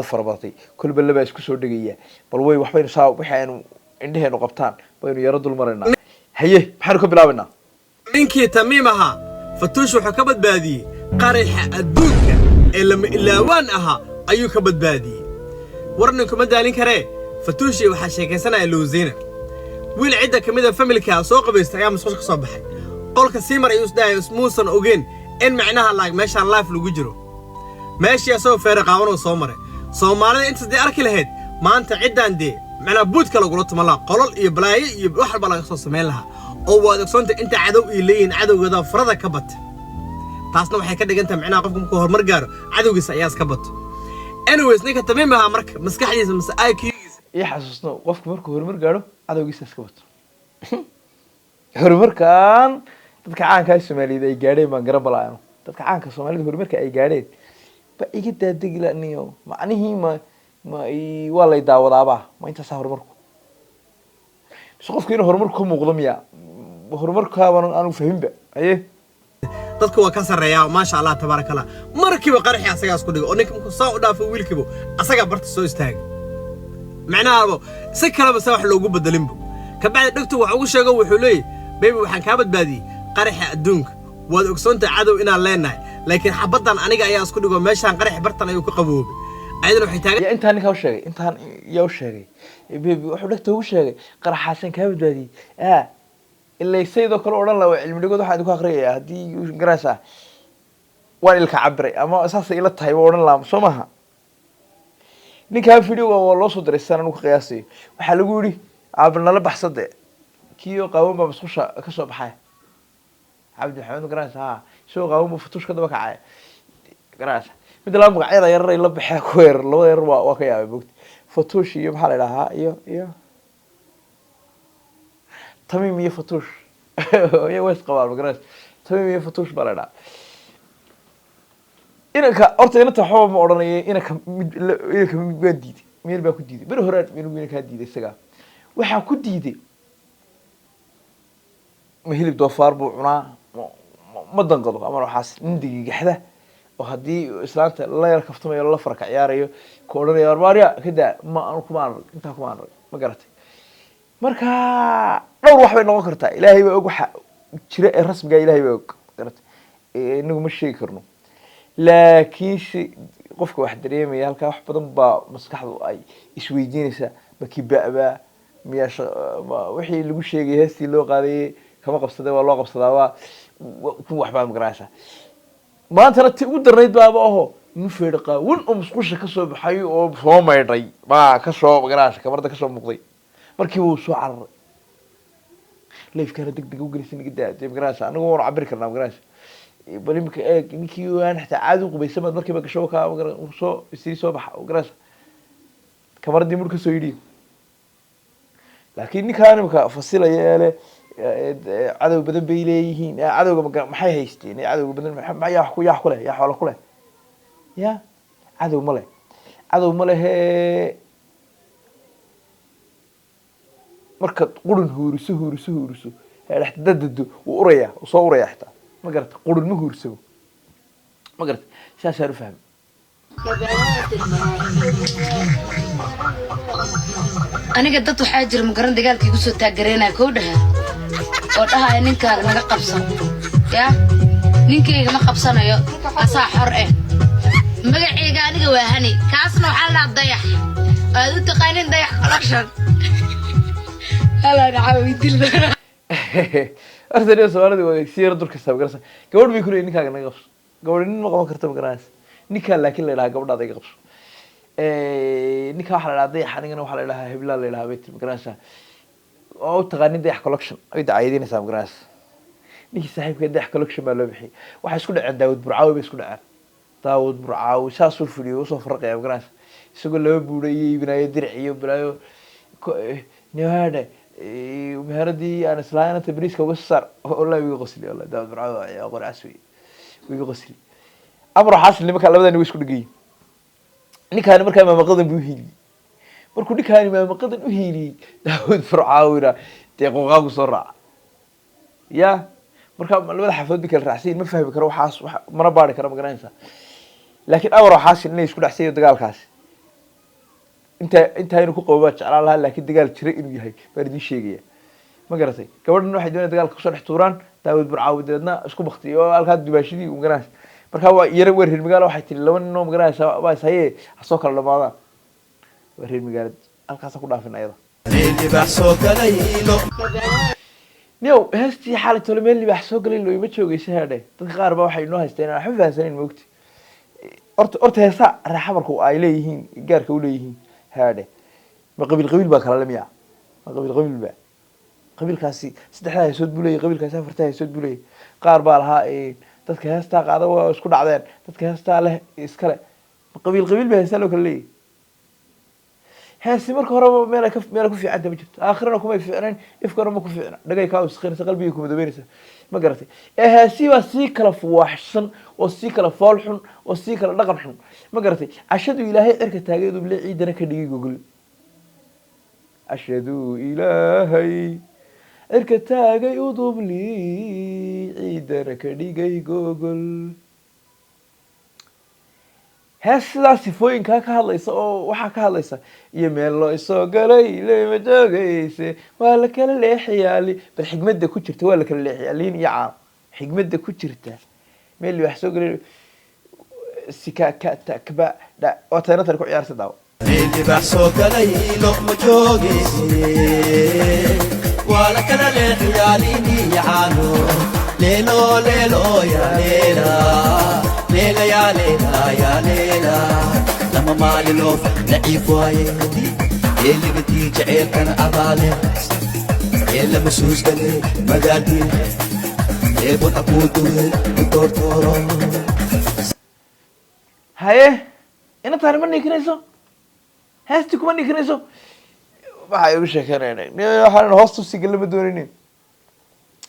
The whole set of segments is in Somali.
فرباطي كل بلبا isku soo dhigaya bal way waxbaynu saa waxaanu indheheenu qabtaan baynu yara dul marinaa haye maxaan ku bilaabanaa ninkii tamiim ahaa fatuush wuxuu ka badbaadiyay qaraxa adduunka ee lama ilaawaan ahaa ayuu ka badbaadiyay warninku ma daalin karee fatuush waxa sheekaysanaya luusiina wiil cidda kamida familka soo qabaystay ayaa mas'uul ka soo baxay qolka siimar ayuu isdhaayay muusan ogeyn in macnaha laag meesha life lagu jiro meeshii soo feerqaawan oo soo maray Soomaalida inta dii arki lahayd maanta ciidan dee macna buudka lagu tuma la qolol iyo balaayo iyo wax walba laga soo sameyn lahaa oo waad ogsoonta inta cadow ii leeyin cadowgada farada ka bat taasna waxay ka dhigantaa macna qofku markuu horumar gaaro cadowgiisa ayaa iska bato anyways ninka tamiimaha marka maskaxdiisa mas IQ-giisa iyo xasuusno qofku markuu horumar gaaro cadowgiisa iska bato horumarkan dadka caanka Soomaaliyeed ay gaadheen ma garan balaayno dadka caanka Soomaaliyeed horumarka ay gaadheen iga daadegilaniyo macnihi ma waa la daawadaaba ma inta soo horumarku qofku inuu horumarku muuqdo miya horumarka aanu fahminba aye dadku waa ka sareeyaa ma sha Allah tabarakallah markiiba qaraxi asaga isku dhigo oo ninka soo u dhaafo wiilkiiba asaga barta soo istaag macnaheedu si kala ba wax loogu bedelinbo ka bacdi dhagtu waxa uu sheego wuxuu leeyahay baby waxaan ka badbaadiyay qaraxi adduunka waad ogsoonta cadow inaan leenahay laakiin xabadan aniga ayaa isku dhigo meeshan qarax bartan ayuu ka qaboobay ayadana waxay taagan intaan ninka u sheegay intaan yaa u sheegay baby wuxuu dhagta ugu sheegay qaraxaasan ka badbaadiyay ilaa saydo kale oran la cilmigood waxa ku aqriyaa hadii garaasa waan ilka cabray ama asaas ila tahay oran la Soomaha ninka video waa loo soo diray sanad ku qiyaasay waxa lagu yiri aabna la baxsade kiyo qawan ba masqusha ka soo baxay عبد الحميد قراس ها سو قاوم فتوش كذا بكعاي قراس مثل ما قاعده ير لا بخا كوير لو ير waa ka yaabay bogti فتوش iyo maxaa la ilaha iyo tamiim iyo فتوش iyo ways qabaal qaraas tamiim iyo فتوش balada inaka horta inta xoob ma oranayay inaka mid baa diiday meel baa ku diiday bir hore inuu ka diiday isaga waxa ku diiday ma hilib doofaar buu cunaa ma danqado ama waxaas indigi gaxda oo hadii islaanta la yar kaftamayo la farka ciyaarayo ko oranayo armaariya kada ma aan kuma inta kuma ma garatay marka dhowr wax bay noqon kartaa ilaahay baa og waxa jira ee rasmiga ilaahay baa og garatay inagu ma sheegi karno laakiin qofka wax dareemaya halka wax badan baa maskaxdu ay isweydiinaysa markii baaba miyaasha wixii lagu sheegay heestii loo qaaday kama qabsaday waa loo qabsadaa waa ku waxba magaraasha maanta tii ugu darnayd baaba aho nu feedqa wan musqusha ka soo baxay oo soo meedhay ba ka soo magaraasha kamarda ka soo muuqday markii uu soo cararay leefkana degdeg u gelisin gidaa magaraasha anagu waan cabir karnaa magaraasha bal imka ninkii waan xataa caadi u qubaysan markii ba gasho ka soo soo baxa magaraasha kamardii murka soo yidhi laakiin ninkaan imka fasilaya cadow badan bay leeyihiin cadowga maxay haysteen cadowga badan maxay wax ku yax kule yax wala kule ya cadow ma leh marka qurun huuriso dhaxdadadu uu uraya soo uraya xita ma garata qurun ma huuriso ma garata saas aanu fahmi aniga dad waxa jira ma garan dagaalkii ku soo taageereenay koodhaha oo dhahay ninka naga qabsan ya ninkayga ma qabsanayo asaa xor ah magacayga aniga waa hani kaasna waxa la dayax aad u taqaanin dayax collection hala nacaawi dilna ardayda Soomaalida waa siir dulka sabgarsan gabadh bay ku leeyihiin ninkaaga naga qabso gabadh nin ma qaban karto magaraas ninka laakiin la ilaha gabadhaada iga qabso ninka waxa la ilaha dayax anigana waxa la ilaha hebla la ilaha beet magaraasha oo taqaanin dayax collection ay daayadinaysa magaraas ninki saaxiibka dayax collection baa loo bixiyay waxa isku dhacay Daawud Burcaawi bay isku dhacay Daawud Burcaawi saas uu fidhiyo soo farqay magaraas isagoo laba buuray ibnaayo dirc iyo balaayo niyaada meheradii aan islaana tabriiska uga sar wallahi wiiga qosli wallahi Daawud Burcaawi ayaa qoraas wiiga qosli amro xasil marka labadan way isku dhigay ninkaan markaa maamaqadan buu hiiliyay markuu ninkaan maamaqadan u hiiliyay Daawud Burcaawina deeqooqaagu soo raac ya marka labada xafadood bi kala raacsiin ma fahmi karo waxaas mana baari karo ma garanaysa laakiin amro xasil inay isku dhaxsay dagaalkaas انت inuu ku qabo jeclaan lahaa laakiin dagaal jira inuu yahay baan idin sheegaya ma garatay gabadhan waxay doonayaan dagaalka ku soo dhex tuuraan daawad burcaawadeedna isku baqtiyo oo halka dibaashadii u ganaas marka waa yara reer magaalo waxay tiri laba nin oo maganaas waa saye soo kala dhamaadaan reer magaalo halkaas ku dhaafin ayada niyow heestii xaalad tolo meel libaax soo galay loo ima joogaysa haadhe dadka qaar baa waxay noo haysteen aan waxba fahansaneyn moogti horta heesa raaxa marku ay leeyihiin gaarka u leeyihiin haadhe ma qabiil baa kala lamiya ma qabiil baa qabiilkaasi saddexda heesood buu leeyahay qabiilkaasi afarta heesood buu leeyahay qaar baa lahaa dadka heestaa qaada waa isku dhacdeen dadka heestaa leh iskale ma qabiil baa heestaa loo kala leeyahay heesi marka horeba meel ku fiicanta ma jirto aakhirana kuma fiicnayn ifkana ma ku fiicna dhagay ka usqirsa qalbiga kuma dabeynaysa ma garatay heesi waa si kala fuwaxsan oo si kala fool xun oo si kala dhaqan xun ma garatay ashadu ilaahay cirka taageedu bile ciidana ka dhigay gogol ashadu ilaahay cirka taagay udubli ciidana ka dhigay gogol hees sidaas sifooyinkaa ka hadlaysa oo waxaa ka hadlaysa iyo meel loo isoo galay lama joogayse waa la kala leexiyaali bal xigmadda ku jirta waa la kala leexiyaa liin iyo caano xigmadda ku jirta meel wax soo galay sikakba oo taynatan ku ciyaarsa daawo wax soo galay lama joogayse waa la kala leexiyaa liin iyo caano leelo ya leela ليلى يا ليلى يا ليلى لما مالي لوف نعيف وايدي اللي بدي جعيل كان أبالي اللي مسوس قلي مقادي يبون أقودو الدور تورو هاي أنا تعرف مني كنيسو هاستي كماني كنيسو ما هاي وش كان حنا هوستو سيقل بدونيني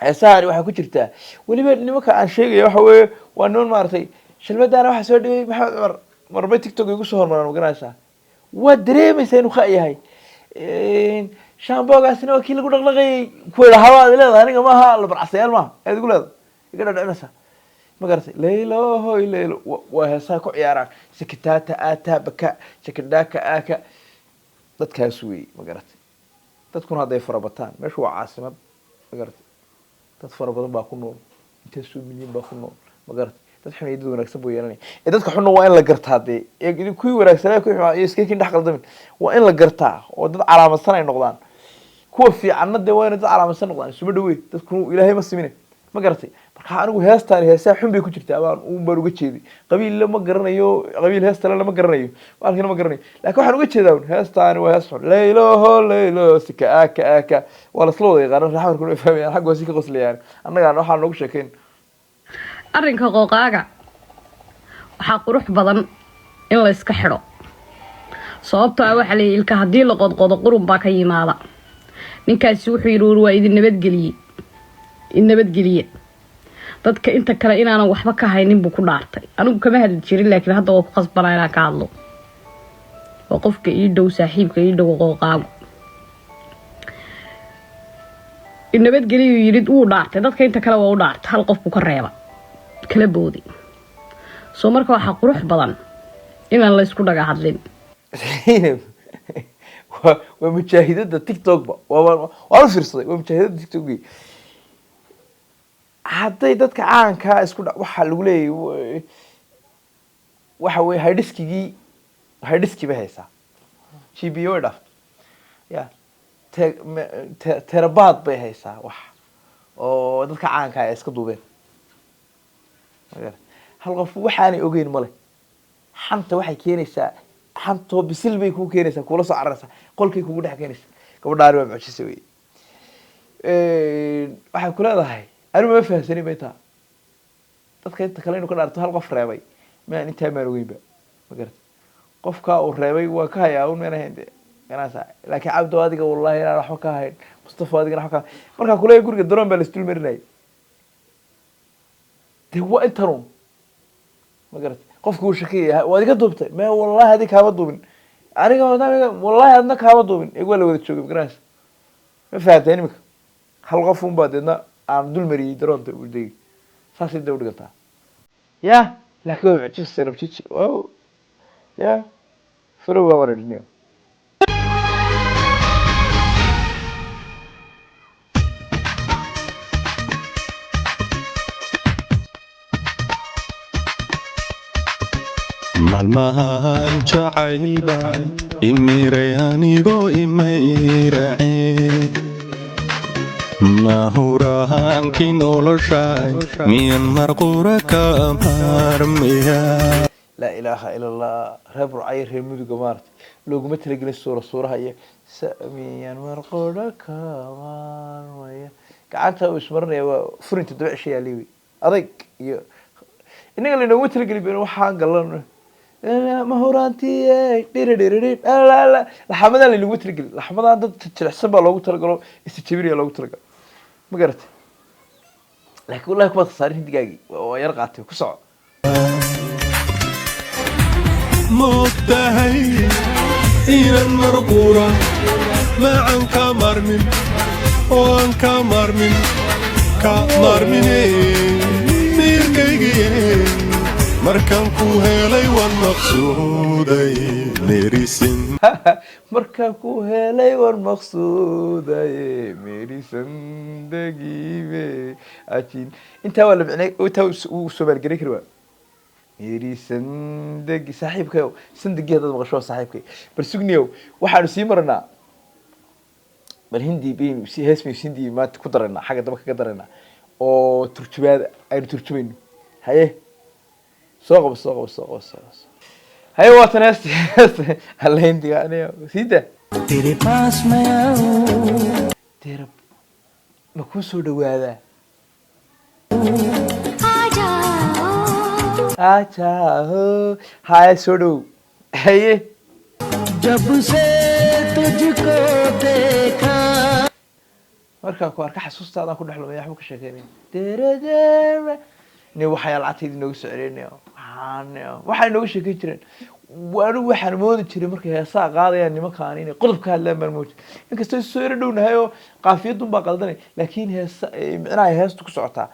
heesahaani waxaa ku jirtaa weliba nimanka aan sheegaya waxa weeye waa noon maartay shilmadaana waxaa soo dhigay maxamed cumar marba tiktok igu soo hormaraan maganaysaa waa dareemaysaa inuu ka yahay shambogaasina waa kii lagu dhaqdhaqayay kuwa hawa aad leedahay aniga maaha la barcasayaal maaha aad igu leedahay iga dhadhacinaysaa ma garatay laylo hoy laylo waa heesaha ku ciyaaraan sikitaata aata baka sikidhaaka aaka dadkaas weeye ma garatay dadkuna hadday farabataan meeshu waa caasimad ma garatay dad fara badan baa ku nool intaasoo milyan baa ku nool ma garatay dad xun iyo dad wanaagsan buu yeelanaya dadka xunna waa in la gartaa dee kuwii wanaagsanaa kuwii xumaa iyo iskakin dhex qaldamin waa in la gartaa oo dad calaamadsan ay noqdaan kuwa fiicanna dee waa inay dad calaamadsan noqdaan isuma dhawey dadku ilaahay ma simine ma garatay marka anigu heestaan heesaa xun bay ku jirtaa baan uga jeeday qabiil lama garanayo qabiil heestale lama garanayo maalkina ma garanayo laakiin waxaan uga jeedaa heestaani waa hees xun laylo sika aaka waa lasla wada yaqaano raxmarkuna way fahmayaan xagga waa si ka qoslayaan annagaan waxaa noogu sheekayn arrinka qooqaaga waxaa qurux badan in la iska xidho sababtoo ah waxaa leeyahay ilka haddii la qodqodo qurun baa ka yimaada ninkaasi wuxuu yidhi war waa idin nabadgeliye dadka inta kale inaanan waxba ka haynin buu ku dhaartay anigu kama hadli jirin laakiin hadda waa ku qasbanaa inaan ka hadlo waa qofka ii dhow saaxiibka ii dhow qooqaagu nabadgeliyuu yidhi wuu dhaartay dadka inta kale waa u dhaartay hal qof buu ka reeba kala booday soo marka waxaa qurux badan inaan la isku dhaga hadlin waa mujaahidada tiktokba waa la fiirsaday waa mujaahidada tiktok hadday dadka caankaa isku dha waxaa lagu leeyahay waxa weye haydhiskii bay haysaa gbo way dhaafta ya terabaad bay haysaa wax oo dadka caankaa ay iska duubeen hal qof waxaanay ogeyn male xanta waxay keenaysaa xantoo bisil bay kuu keenaysaa kuula soo cararaysaa qolkay kugu dhex keenaysaa gabadhaani waa mucjisa wey waxay ku leedahay anigu ma fahamsanin bay taa dadka inta kale inuu ka dhaarto hal qof reebay maan intaa maan ogeynba ma garata qofkaa uu reebay waa ka hayaa un maan ahayn de ganacsa laakiin cabdo adiga wallahi inaan waxba ka hayn mustafa adigana waxba ka markaa kuleeyahay guriga daroon baa la isdul marinayay de waa intanun ma garata qofki uu shakiyaya waad iga duubtay me wallahi adi kaama duubin aniga wallahi adna kaama duubin eeg waa la wada joogay magaranays ma fahamtay imika hal qof un baa deedna aan dul mariyey daroonta u degay saasay da udhigantaa ya laakiin waa mucjisa sanabjiji ya falow waa waradhiniyo maalmahan jacaylba imiray anigoo imayracee mahuraankii noloshay miyan marqura ka maarmaya laa ilaaha ila allah reer burcay reer muduga maartay looguma talagelin suuraha iyo miyan marqura ka maarmaya gacanta uu ismarinaya waa furinta dabecsha yaa liiwi adayg iyo inaga lanooguma talagelin been waxaan galan mahuraantii dhiridhiridhid laxamadan laynaguma talagelin laxamadan dad jilicsan baa loogu talagalo istijabinaya loogu talagalo ma garatay laakiin wallahi kumaad khasaarin hindigaagii waa yar qaatay ku soco moogtahay inan marqura macan ka marmin oo aan ka marmin mine miirkaygiye markaan ku helay waan maqsuuday merisin markaan ku helay waan maqsuudaye merisan dagiime ajin intaa waa la micnay intaa uu soomaalgelin kari waa merisan dagi saaxiibkayo sandagi haddaad maqasho waa saaxiibkay bal sugniyow waxaanu sii maranaa bal hindi heesmaynu hindi maanta ku daraynaa xagga daba kaga daraynaa oo turjumaada aynu turjumayno haye soo qabo haye waatan heesti alla hindiga aniga siida derab ma kuu soo dhawaadaa ajaho haya soo dhow haye markaan ku arka xasuustaadaan ku dhexlumaya waxba ka sheekeynaya deradera ni waxayaa lacagtayda inooga soo celinaya waxay inooga sheekeyn jireen anigu waxaan moodi jiray markay heesaa qaadayaan nimankaan inay qodob ka hadlaan baan moodi inkastoo soo yaro dhownahay oo qaafiyadun baa qaldanay laakiin heesa micnaha heestu ku socotaa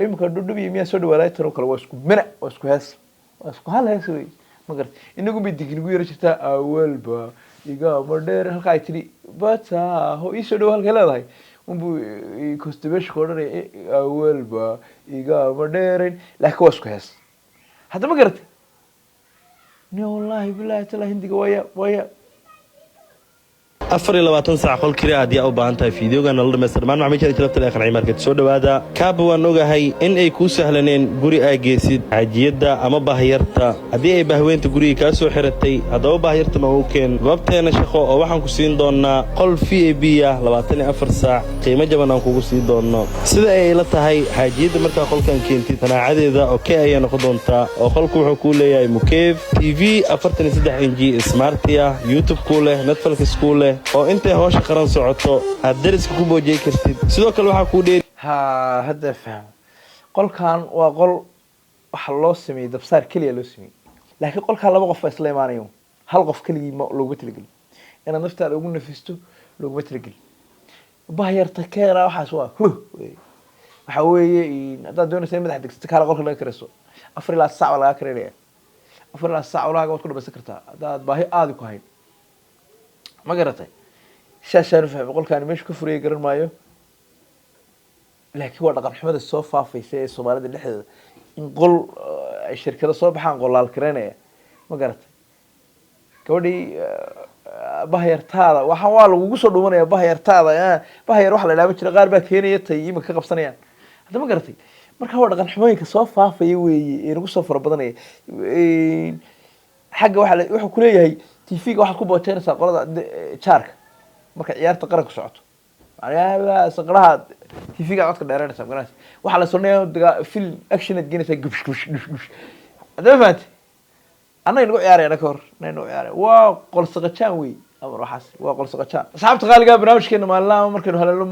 imika dhudhubiyo miyaa soo dhawaaday tan oo kale waa isku mina waa isku hees waa isku hal hees wey ma garata inagu bay dignigu yaro jirtaa awalba igama dheer halka ay tidhi bataho ii soo dhawo halkay leedahay unbuu constipation ka odhanaya awalba igama dheerayn laakiin waa isku hees hadda ma garatay ni wallahi billahi taala hindiga waya 24 saac qol kaliya haddii aad u baahan tahay fiidiyoga nolol dhammaystiran maan maxamed jari jalabta ee qancay market soo dhawaada kaaba waan ogahay in ay kuu sahlaneen guri aa geesid xaajiyadda ama bahyarta haddii ay bahweynta guriga kaa soo xiratay haddaba bahyarta ma u keen goobteena shaqo oo waxaan ku siin doonaa qol VAB ah 24 saac qiimo jaban aan kugu siin doono sida ay la tahay xaajiyadda markaa qolkan keentid tanaacadeeda oo kee ayaa noqon doontaa oo qolku wuxuu kuu leeyahay mukeef TV 43 inji smartia YouTube kuu leh Netflix kuu leh oo intay hawsha qaran socoto aad dariska ku boojay kartid sidoo kale waxa ku dheer hadda fahmo qolkan waa qol waxa loo sameeyay dabsaar kaliya loo sameeyay laakiin qolkan laba qof isla imaanayo hal qof kaliya ma loogu talagalay in naftaada ugu nafisto loogu talagalay bahyarta keena waxaas waa waxa weeye hadda doonaysa in madax degsato kala qolka laga kareeso 4 saac laga kareeyaa 4 saac laga wad ku dhamaysan kartaa hadaad baahi aad ku hayn ma garatay shaashaan fahmay qolkaan meesha ka furiyay garan maayo laakiin waa dhaqan xumada soo faafaysa ee Soomaalida dhexdeeda in qol ay shirkado soo baxaan qolaal kareynaya ma garatay gabadhii bahyartaada waxaan waa lagu soo dhumanaya bahyar wax la ilaamin jiray qaar baa keenaya tay imika ka qabsanayaan hadda ma garatay marka waa dhaqan xumooyinka soo faafaya weeye ee nagu soo farabadanaya xagga waxa ku leeyahay TV-ga waxaad ku booteynaysaa qolada jaarka marka ciyaarta qaranka socoto macnaha saqraha TV-ga codka dheeranaysaa garanaysa waxa la soconayaa film action ad geynaysaa gush hadda fahanti anay nagu ciyaarayna ka hor anay nagu ciyaarayna waa qol saqajaan wey ama waxaas waa qol saqajaan asxaabta qaaliga barnaamijkeena maalinlaha markaynu halalo